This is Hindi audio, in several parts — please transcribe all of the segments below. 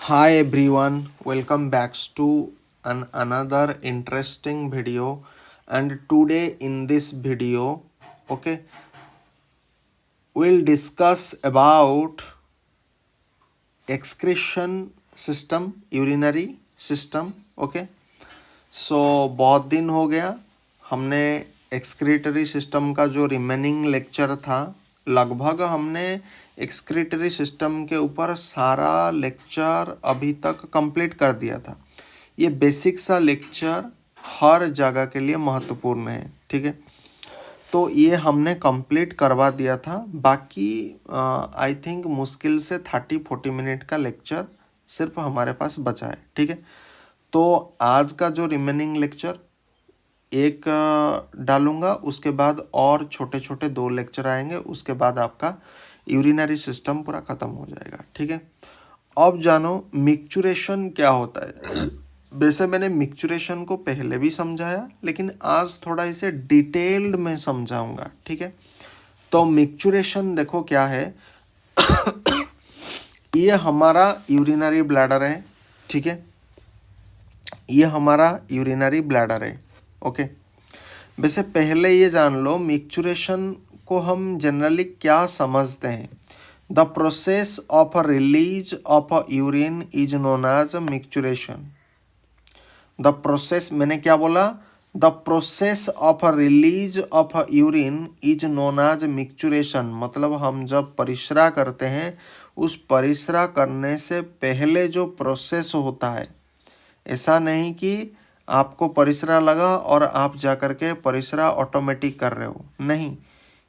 Hi everyone, welcome back to another interesting video. And today in this video, okay, we'll discuss about excretion system, urinary system. Okay, so बहुत दिन हो गया हमने एक्सक्रीटरी सिस्टम का जो रिमेनिंग लेक्चर था, लगभग हमने एक्सक्रीटरी सिस्टम के ऊपर सारा लेक्चर अभी तक कंप्लीट कर दिया था। ये बेसिक सा लेक्चर हर जगह के लिए महत्वपूर्ण है, ठीक है। तो ये हमने कंप्लीट करवा दिया था। बाकी आई थिंक मुश्किल से 30-40 मिनट का लेक्चर सिर्फ हमारे पास बचा है, ठीक है। तो आज का जो रिमेनिंग लेक्चर एक डालूंगा, उसके बाद और छोटे छोटे 2 लेक्चर आएंगे, उसके बाद आपका यूरिनरी सिस्टम पूरा ख़त्म हो जाएगा, ठीक है। अब जानो मिक्चुरेशन क्या होता है। वैसे मैंने मिक्चुरेशन को पहले भी समझाया, लेकिन आज थोड़ा इसे डिटेल्ड में समझाऊंगा, ठीक है। तो मिक्चुरेशन देखो क्या है। ये हमारा यूरिनरी ब्लैडर है, ठीक है। ये हमारा यूरिनरी ब्लैडर है, ओके। वैसे पहले ये जान लो मिक्चुरेशन को हम जनरली क्या समझते हैं। The process of a release of a urine is known as micturition. The process, मैंने क्या बोला, the process of a release of a urine is known as micturition. मतलब हम जब परिस्रा करते हैं, उस परिस्रा करने से पहले जो प्रोसेस होता है, ऐसा नहीं कि आपको परिसरा लगा और आप जाकर के परिसरा ऑटोमेटिक कर रहे हो, नहीं,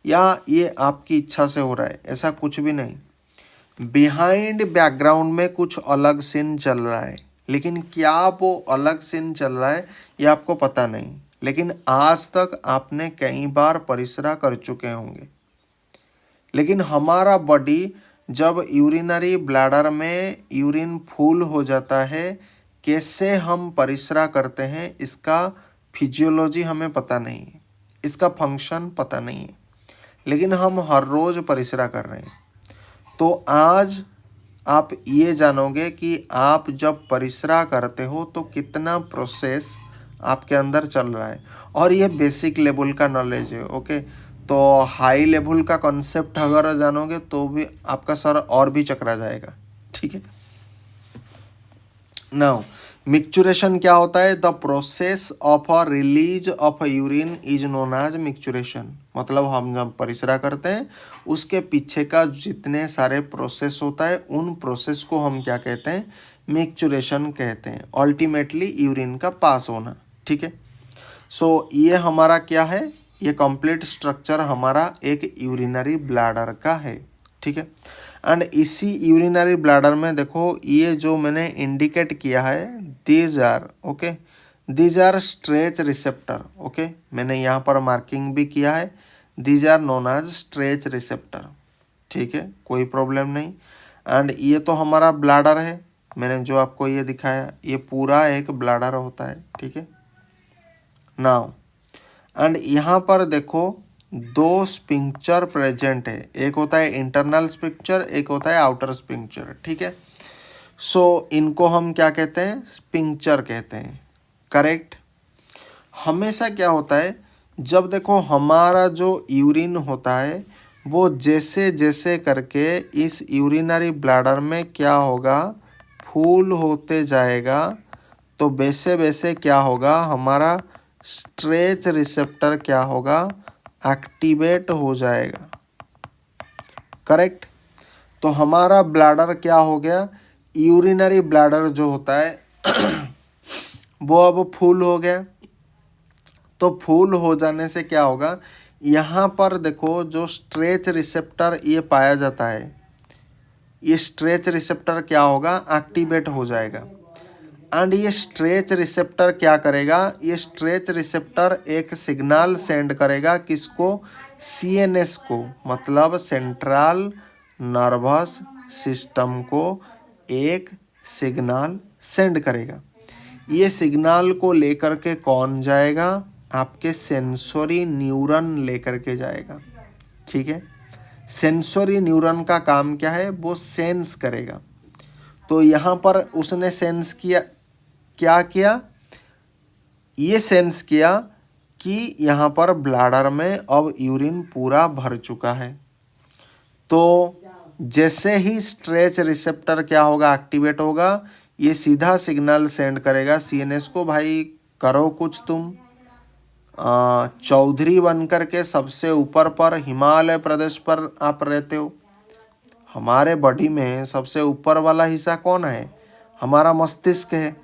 या ये आपकी इच्छा से हो रहा है, ऐसा कुछ भी नहीं। बिहाइंड बैकग्राउंड में कुछ अलग सीन चल रहा है, लेकिन क्या वो अलग सीन चल रहा है ये आपको पता नहीं। लेकिन आज तक आपने कई बार परिसरा कर चुके होंगे। लेकिन हमारा बॉडी जब यूरिनरी ब्लैडर में यूरिन फुल हो जाता है, कैसे हम परिस्रा करते हैं, इसका फिजियोलॉजी हमें पता नहीं है, इसका फंक्शन पता नहीं है, लेकिन हम हर रोज़ परिस्रा कर रहे हैं। तो आज आप ये जानोगे कि आप जब परिस्रा करते हो तो कितना प्रोसेस आपके अंदर चल रहा है। और ये बेसिक लेवल का नॉलेज है, ओके। तो हाई लेवल का कॉन्सेप्ट अगर जानोगे तो भी आपका सर और भी चकरा जाएगा, ठीक है। नाउ मिक्चुरेशन क्या होता है। The process of a release of a urine is known as micturition. मतलब हम जब परिस्रा करते हैं, उसके पीछे का जितने सारे प्रोसेस होता है, उन प्रोसेस को हम क्या कहते हैं, मिक्चुरेशन कहते हैं। अल्टीमेटली यूरिन का पास होना, ठीक है। सो ये हमारा क्या है, ये कंप्लीट स्ट्रक्चर हमारा एक यूरिनरी ब्लैडर का है, ठीक है। एंड इसी यूरिनरी ब्लैडर में देखो, ये जो मैंने इंडिकेट किया है, these are okay, these are stretch receptor, okay. मैंने यहाँ पर मार्किंग भी किया है, these are known as stretch receptor, ठीक है, कोई प्रॉब्लम नहीं। एंड ये तो हमारा ब्लैडर है, मैंने जो आपको ये दिखाया, ये पूरा एक ब्लैडर होता है, ठीक है। नाउ एंड यहाँ पर देखो 2 स्पिंक्चर प्रेजेंट है, एक होता है इंटरनल स्पिंक्चर, एक होता है आउटर स्पिंक्चर, ठीक है। सो इनको हम क्या कहते हैं, स्पिंक्चर कहते हैं, करेक्ट। हमेशा क्या होता है, जब देखो हमारा जो यूरिन होता है, वो जैसे जैसे करके इस यूरिनरी ब्लैडर में क्या होगा, फूल होते जाएगा, तो वैसे वैसे क्या होगा, हमारा स्ट्रेच रिसेप्टर क्या होगा, एक्टिवेट हो जाएगा, करेक्ट। तो हमारा ब्लैडर क्या हो गया, यूरिनरी ब्लैडर जो होता है वो अब फुल हो गया। तो फुल हो जाने से क्या होगा, यहाँ पर देखो जो स्ट्रेच रिसेप्टर ये पाया जाता है, ये स्ट्रेच रिसेप्टर क्या होगा, एक्टिवेट हो जाएगा। एंड ये स्ट्रेच रिसेप्टर क्या करेगा, ये स्ट्रेच रिसेप्टर एक सिग्नल सेंड करेगा, किसको, सीएनएस को, मतलब सेंट्रल नर्वस सिस्टम को एक सिग्नल सेंड करेगा। ये सिग्नल को लेकर के कौन जाएगा, आपके सेंसोरी न्यूरॉन लेकर के जाएगा, ठीक है। सेंसोरी न्यूरॉन का काम क्या है, वो सेंस करेगा। तो यहाँ पर उसने सेंस किया, क्या किया, ये सेंस किया कि यहाँ पर ब्लैडर में अब यूरिन पूरा भर चुका है। तो जैसे ही स्ट्रेच रिसेप्टर क्या होगा, एक्टिवेट होगा, ये सीधा सिग्नल सेंड करेगा सीएनएस को, भाई करो कुछ तुम। चौधरी बनकर के सबसे ऊपर पर हिमालय प्रदेश पर आप रहते हो। हमारे बॉडी में सबसे ऊपर वाला हिस्सा कौन है, हमारा मस्तिष्क है।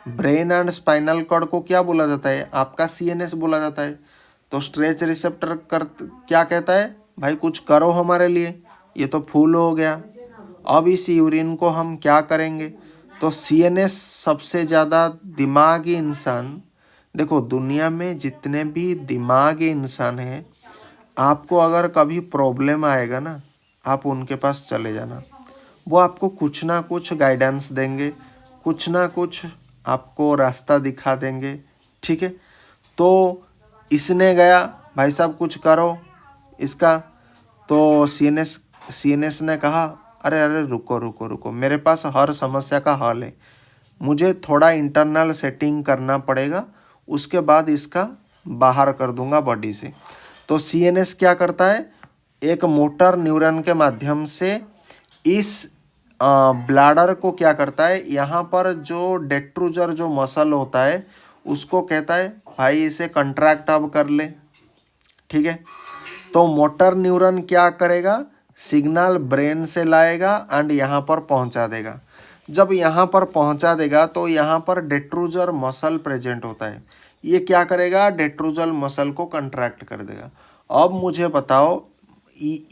ब्रेन एंड स्पाइनल कॉर्ड को क्या बोला जाता है, आपका सीएनएस बोला जाता है। तो स्ट्रेच रिसेप्टर कर क्या कहता है, भाई कुछ करो हमारे लिए, ये तो फूल हो गया। अब इस यूरिन को हम क्या करेंगे। तो सीएनएस सबसे ज़्यादा दिमागी इंसान, देखो दुनिया में जितने भी दिमागी इंसान हैं, आपको अगर कभी प्रॉब्लम आएगा ना, आप उनके पास चले जाना, वो आपको कुछ ना कुछ गाइडेंस देंगे, कुछ ना कुछ आपको रास्ता दिखा देंगे, ठीक है। तो इसने गया, भाई साहब कुछ करो इसका। तो सीएनएस ने कहा, अरे अरे रुको रुको रुको, मेरे पास हर समस्या का हल है, मुझे थोड़ा इंटरनल सेटिंग करना पड़ेगा, उसके बाद इसका बाहर कर दूंगा बॉडी से। तो सीएनएस क्या करता है, एक मोटर न्यूरॉन के माध्यम से इस ब्लैडर को क्या करता है, यहाँ पर जो डेट्रूजर जो मसल होता है उसको कहता है, भाई इसे कंट्रैक्ट अब कर ले, ठीक है। तो मोटर न्यूरॉन क्या करेगा, सिग्नल ब्रेन से लाएगा एंड यहाँ पर पहुँचा देगा। जब यहाँ पर पहुँचा देगा तो यहाँ पर डेट्रूजर मसल प्रेजेंट होता है, ये क्या करेगा, डेट्रूजर मसल को कंट्रैक्ट कर देगा। अब मुझे बताओ,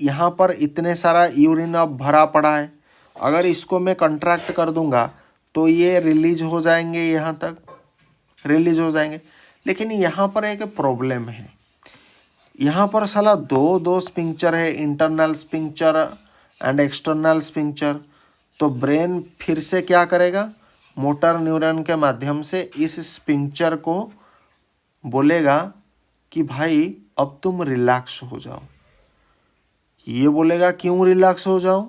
यहाँ पर इतने सारा यूरिन अब भरा पड़ा है, अगर इसको मैं कंट्रैक्ट कर दूंगा तो ये रिलीज हो जाएंगे, यहाँ तक रिलीज हो जाएंगे। लेकिन यहाँ पर एक प्रॉब्लम है, यहाँ पर साला दो स्पिंक्चर है, internal sphincter and external sphincter. तो ब्रेन फिर से क्या करेगा, मोटर न्यूरॉन के माध्यम से इस स्पिंक्चर को बोलेगा कि भाई अब तुम रिलैक्स हो जाओ। ये बोलेगा क्यों रिलैक्स हो जाओ,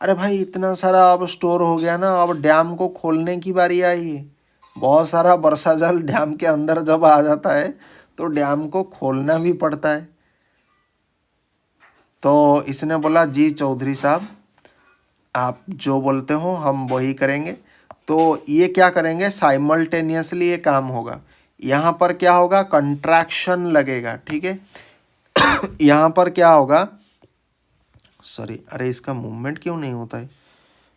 अरे भाई इतना सारा अब स्टोर हो गया ना, अब डैम को खोलने की बारी आई है। बहुत सारा वर्षा जल डैम के अंदर जब आ जाता है तो डैम को खोलना भी पड़ता है। तो इसने बोला, जी चौधरी साहब आप जो बोलते हो हम वही करेंगे। तो ये क्या करेंगे, साइमल्टेनियसली ये काम होगा। यहाँ पर क्या होगा, कंट्रैक्शन लगेगा, ठीक है। यहाँ पर क्या होगा, सॉरी अरे इसका मूवमेंट क्यों नहीं होता है,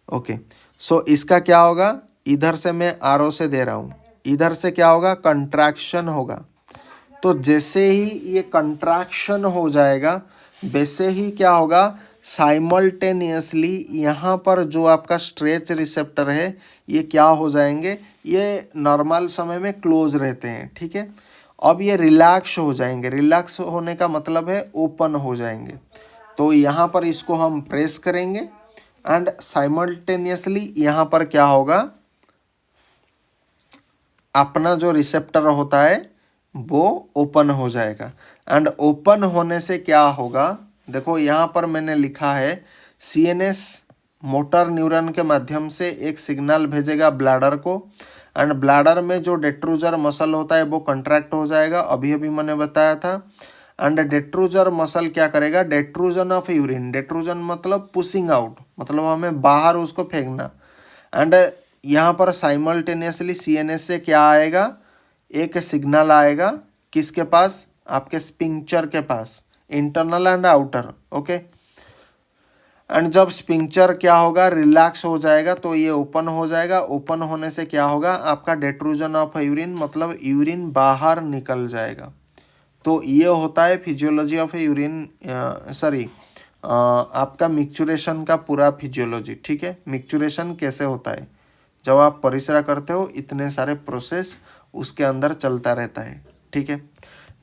ओके। सो इसका क्या होगा, इधर से मैं आरो से दे रहा हूँ, इधर से क्या होगा, कंट्रैक्शन होगा। तो जैसे ही ये कंट्रैक्शन हो जाएगा वैसे ही क्या होगा, साइमल्टेनियसली यहाँ पर जो आपका स्ट्रेच रिसेप्टर है ये क्या हो जाएंगे, ये नॉर्मल समय में क्लोज रहते हैं, ठीक है। अब ये रिलैक्स हो जाएंगे, रिलैक्स होने का मतलब है ओपन हो जाएंगे। तो यहाँ पर इसको हम प्रेस करेंगे एंड साइमल्टेनियसली यहाँ पर क्या होगा, अपना जो रिसेप्टर होता है वो ओपन हो जाएगा। एंड ओपन होने से क्या होगा, देखो यहाँ पर मैंने लिखा है, सीएनएस मोटर न्यूरॉन के माध्यम से एक सिग्नल भेजेगा ब्लैडर को एंड ब्लैडर में जो डेट्रूजर मसल होता है वो कंट्रैक्ट हो जाएगा, अभी अभी मैंने बताया था। एंड डेट्रूजर मसल क्या करेगा, डेट्रूजन ऑफ यूरिन, डेट्रूजन मतलब पुशिंग आउट, मतलब हमें बाहर उसको फेंकना। एंड यहाँ पर साइमल्टेनियसली सीएनएस से क्या आएगा, एक सिग्नल आएगा, किसके पास, आपके स्पिंक्चर के पास, internal and outer, okay. And जब स्पिंक्चर क्या होगा, रिलैक्स हो जाएगा तो ये ओपन हो जाएगा। ओपन होने से क्या होगा, आपका डेट्रूजन ऑफ यूरिन मतलब यूरिन बाहर निकल जाएगा। तो ये होता है फिजियोलॉजी ऑफ यूरिन, सॉरी आपका मिक्चुरेशन का पूरा फिजियोलॉजी, ठीक है। मिक्चुरेशन कैसे होता है, जब आप परिसरा करते हो इतने सारे प्रोसेस उसके अंदर चलता रहता है, ठीक है।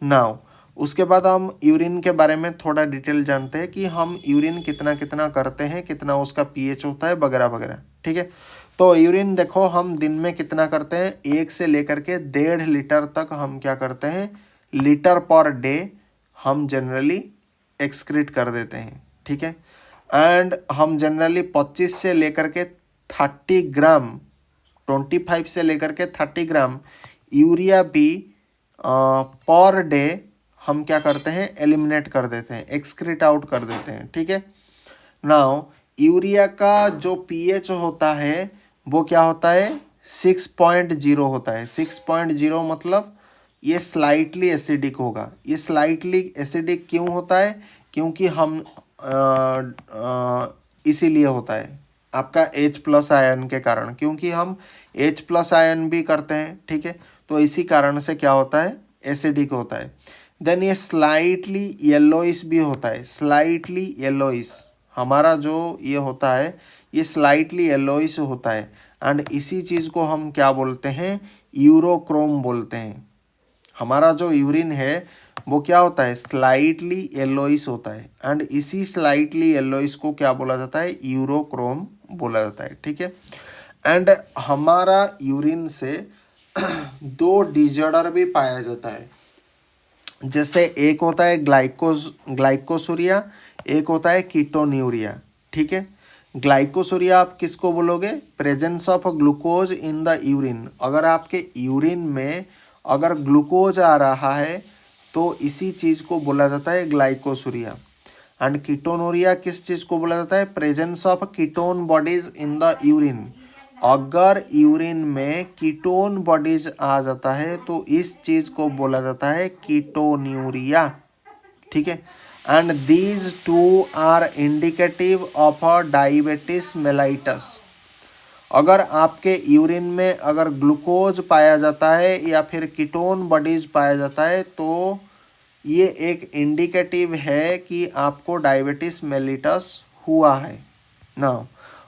नाउ उसके बाद हम यूरिन के बारे में थोड़ा डिटेल जानते हैं कि हम यूरिन कितना कितना करते हैं, कितना उसका पीएच होता है वगैरह वगैरह, ठीक है। तो यूरिन देखो हम दिन में कितना करते हैं, 1 से लेकर के 1.5 लीटर तक हम क्या करते हैं, लीटर पर डे हम जनरली एक्सक्रीट कर देते हैं, ठीक है। एंड हम जनरली 25 से लेकर के 30 ग्राम, 25 से लेकर के 30 ग्राम यूरिया भी पर डे हम क्या करते हैं, एलिमिनेट कर देते हैं, एक्सक्रीट आउट कर देते हैं। ठीक है। नाउ यूरिया का जो पीएच होता है वो क्या होता है, 6.0 होता है। 6.0 मतलब ये स्लाइटली एसिडिक होगा। ये स्लाइटली एसिडिक क्यों होता है, क्योंकि हम इसीलिए होता है आपका H+ आयन के कारण, क्योंकि हम H+ आयन भी करते हैं। ठीक है, तो इसी कारण से क्या होता है, एसिडिक होता है। देन ये स्लाइटली येलोइश भी होता है। स्लाइटली येलोइश हमारा जो ये होता है, ये स्लाइटली येलोइश होता है। एंड इसी चीज़ को हम क्या बोलते हैं, यूरोक्रोम बोलते हैं। हमारा जो यूरिन है वो क्या होता है, स्लाइटली येलोइश होता है। एंड इसी स्लाइटली येलोइश को क्या बोला जाता है, यूरोक्रोम बोला जाता है। ठीक है। एंड हमारा यूरिन से 2 डिजॉर्डर भी पाया जाता है। जैसे एक होता है ग्लाइकोसूरिया, एक होता है कीटोन्यूरिया। ठीक है। ग्लाइकोसूरिया आप किसको बोलोगे, presence of glucose in the urine. अगर आपके यूरिन में अगर ग्लूकोज आ रहा है तो इसी चीज़ को बोला जाता है ग्लाइकोसूरिया। एंड कीटोनूरिया किस चीज़ को बोला जाता है, presence of ketone bodies in the urine. अगर यूरिन में कीटोन बॉडीज आ जाता है तो इस चीज़ को बोला जाता है कीटोन्यूरिया। ठीक है। And these two are indicative of a diabetes mellitus. अगर आपके यूरिन में अगर ग्लूकोज पाया जाता है या फिर कीटोन बॉडीज पाया जाता है तो ये एक इंडिकेटिव है कि आपको डायबिटीज मेलिटस हुआ है ना।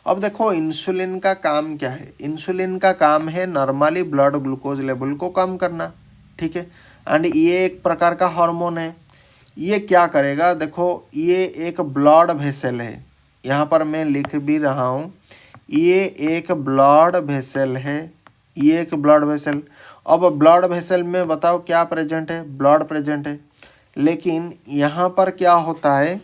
अब देखो इंसुलिन का काम क्या है। इंसुलिन का काम है नॉर्मली ब्लड ग्लूकोज लेवल को कम करना। ठीक है। एंड ये एक प्रकार का हार्मोन है। ये क्या करेगा, देखो ये एक ब्लड वेसल है, यहाँ पर मैं लिख भी रहा हूँ, ये एक ब्लड वेसल है, ये एक ब्लड वेसल। अब ब्लड वेसल में बताओ क्या प्रेजेंट है, ब्लड प्रेजेंट है। लेकिन यहाँ पर क्या होता है,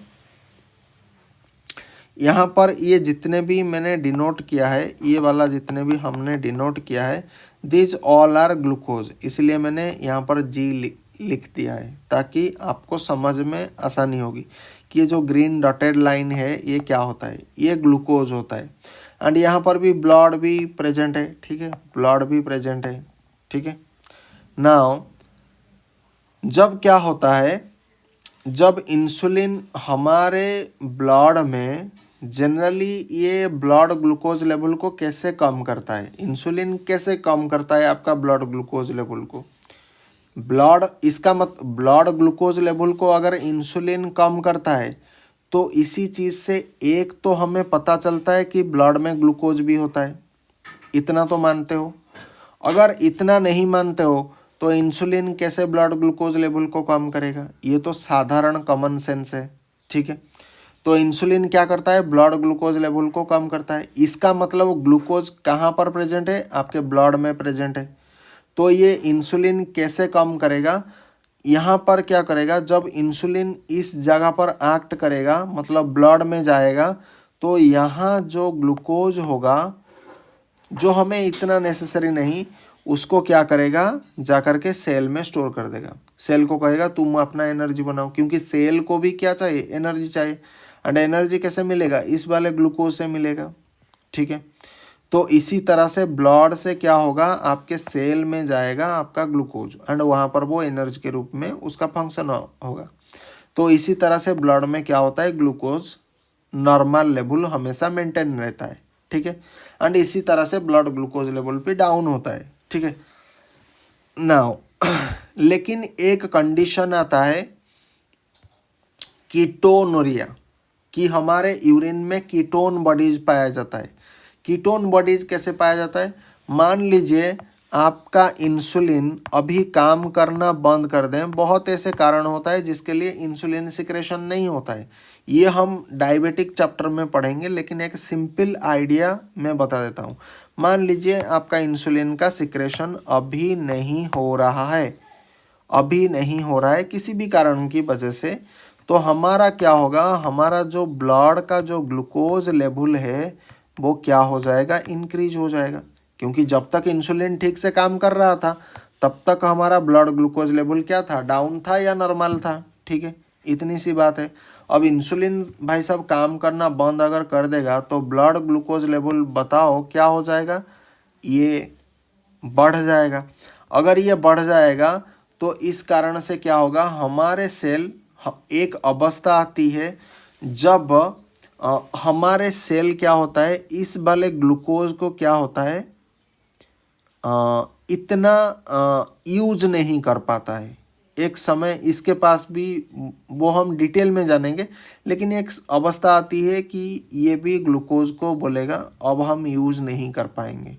यहाँ पर ये जितने भी मैंने डिनोट किया है, ये वाला जितने भी हमने डिनोट किया है, दिस ऑल आर ग्लूकोज, इसलिए मैंने यहाँ पर जी लिख दिया है ताकि आपको समझ में आसानी होगी कि ये जो ग्रीन डॉटेड लाइन है ये क्या होता है, ये ग्लूकोज होता है। एंड यहाँ पर भी ब्लड भी प्रेजेंट है। ठीक है, ब्लड भी प्रेजेंट है। ठीक है। नाउ जब क्या होता है, जब इंसुलिन हमारे ब्लड में जनरली ये ब्लड ग्लूकोज लेवल को कैसे कम करता है, इंसुलिन कैसे कम करता है आपका ब्लड ग्लूकोज लेवल को, ब्लड इसका ब्लड ग्लूकोज लेवल को अगर इंसुलिन कम करता है तो इसी चीज़ से एक तो हमें पता चलता है कि ब्लड में ग्लूकोज भी होता है। इतना तो मानते हो। अगर इतना नहीं मानते हो तो इंसुलिन कैसे ब्लड ग्लूकोज लेवल को कम करेगा, ये तो साधारण कॉमन सेंस है। ठीक है। तो इंसुलिन क्या करता है, ब्लड ग्लूकोज लेवल को कम करता है। इसका मतलब ग्लूकोज कहाँ पर प्रेजेंट है, आपके ब्लड में प्रेजेंट है। तो ये इंसुलिन कैसे कम करेगा, यहाँ पर क्या करेगा, जब इंसुलिन इस जगह पर एक्ट करेगा मतलब ब्लड में जाएगा तो यहाँ जो ग्लूकोज होगा जो हमें इतना नेसेसरी नहीं, उसको क्या करेगा, जा कर के सेल में स्टोर कर देगा। सेल को कहेगा तुम अपना एनर्जी बनाओ, क्योंकि सेल को भी क्या चाहिए, एनर्जी चाहिए। एंड एनर्जी कैसे मिलेगा, इस वाले ग्लूकोज से मिलेगा। ठीक है। तो इसी तरह से ब्लड से क्या होगा, आपके सेल में जाएगा आपका ग्लूकोज एंड वहाँ पर वो एनर्जी के रूप में उसका फंक्शन होगा। तो इसी तरह से ब्लड में क्या होता है, ग्लूकोज नॉर्मल लेवल हमेशा मेंटेन रहता है। ठीक है। एंड इसी तरह से ब्लड ग्लूकोज लेवल भी डाउन होता है। ठीक है। नाउ लेकिन एक कंडीशन आता है कीटोनूरिया, कि हमारे यूरिन में कीटोन बॉडीज पाया जाता है। कीटोन बॉडीज कैसे पाया जाता है, मान लीजिए आपका इंसुलिन अभी काम करना बंद कर दें, बहुत ऐसे कारण होता है जिसके लिए इंसुलिन सिक्रेशन नहीं होता है, ये हम डायबिटिक चैप्टर में पढ़ेंगे, लेकिन एक सिंपल आइडिया मैं बता देता हूँ। मान लीजिए आपका इंसुलिन का सिक्रेशन अभी नहीं हो रहा है, अभी नहीं हो रहा है किसी भी कारण की वजह से, तो हमारा क्या होगा, हमारा जो ब्लड का जो ग्लूकोज लेवल है वो क्या हो जाएगा, इंक्रीज हो जाएगा। क्योंकि जब तक इंसुलिन ठीक से काम कर रहा था तब तक हमारा ब्लड ग्लूकोज लेवल क्या था, डाउन था या नॉर्मल था। ठीक है, इतनी सी बात है। अब इंसुलिन भाई साहब काम करना बंद अगर कर देगा तो ब्लड ग्लूकोज लेवल बताओ क्या हो जाएगा, ये बढ़ जाएगा। अगर ये बढ़ जाएगा तो इस कारण से क्या होगा, हमारे सेल, एक अवस्था आती है जब हमारे सेल क्या होता है, इस वाले ग्लूकोज को क्या होता है, इतना यूज नहीं कर पाता है। एक समय इसके पास भी, वो हम डिटेल में जानेंगे, लेकिन एक अवस्था आती है कि ये भी ग्लूकोज को बोलेगा अब हम यूज नहीं कर पाएंगे।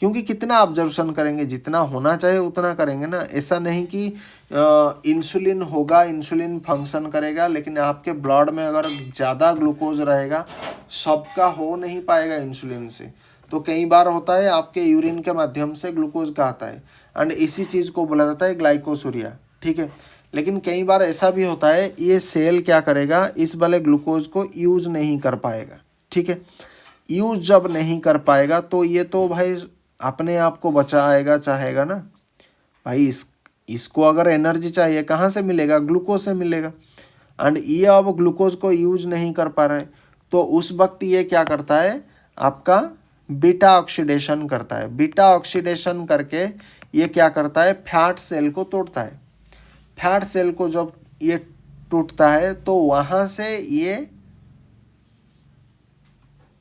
क्योंकि कितना ऑब्जर्वेशन करेंगे, जितना होना चाहिए उतना करेंगे ना। ऐसा नहीं कि इंसुलिन होगा, इंसुलिन फंक्शन करेगा, लेकिन आपके ब्लड में अगर ज़्यादा ग्लूकोज रहेगा, सबका हो नहीं पाएगा इंसुलिन से। तो कई बार होता है आपके यूरिन के माध्यम से ग्लूकोज का आता है, एंड इसी चीज़ को बोला जाता है ग्लाइकोसूरिया। ठीक है, लेकिन कई बार ऐसा भी होता है ये सेल क्या करेगा, इस वाले ग्लूकोज को यूज नहीं कर पाएगा। ठीक है, यूज जब नहीं कर पाएगा तो ये तो भाई अपने आप को बचाएगा चाहेगा ना भाई। इसको अगर एनर्जी चाहिए कहाँ से मिलेगा, ग्लूकोज से मिलेगा। एंड ये अब ग्लूकोज को यूज नहीं कर पा रहे तो उस वक्त ये क्या करता है, आपका बीटा ऑक्सीडेशन करता है। बीटा ऑक्सीडेशन करके ये क्या करता है, फैट सेल को तोड़ता है। फैट सेल को जब ये टूटता है तो वहाँ से ये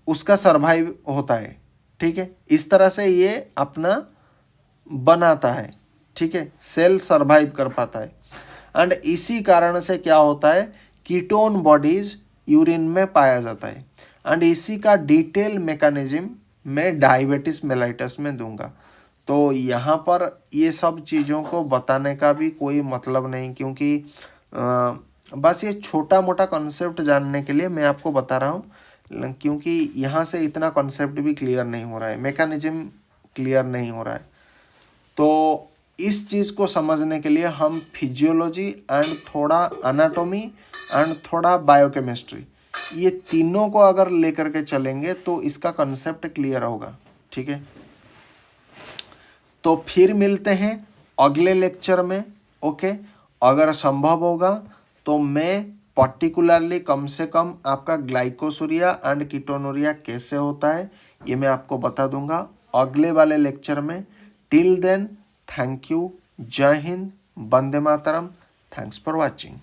उसका सर्वाइव होता है। ठीक है, इस तरह से ये अपना बनाता है। ठीक है, सेल सर्वाइव कर पाता है। एंड इसी कारण से क्या होता है, कीटोन बॉडीज यूरिन में पाया जाता है। एंड इसी का डिटेल मैकेनिज्म मैं डायबिटीज मेलाइटस में दूंगा। तो यहाँ पर ये सब चीज़ों को बताने का भी कोई मतलब नहीं, क्योंकि बस ये छोटा मोटा कॉन्सेप्ट जानने के लिए मैं आपको बता रहा हूँ, क्योंकि यहाँ से इतना कॉन्सेप्ट भी क्लियर नहीं हो रहा है, मैकेनिज्म क्लियर नहीं हो रहा है। तो इस चीज़ को समझने के लिए हम फिजियोलॉजी एंड थोड़ा एनाटॉमी एंड थोड़ा बायोकेमिस्ट्री, ये तीनों को अगर लेकर के चलेंगे तो इसका कॉन्सेप्ट क्लियर होगा। ठीक है, तो फिर मिलते हैं अगले लेक्चर में। ओके, अगर संभव होगा तो मैं पर्टिकुलरली कम से कम आपका ग्लाइकोसूरिया एंड कीटोनूरिया कैसे होता है ये मैं आपको बता दूंगा अगले वाले लेक्चर में। टिल देन, थैंक यू, जय Hind, Vande Mataram, thanks for watching.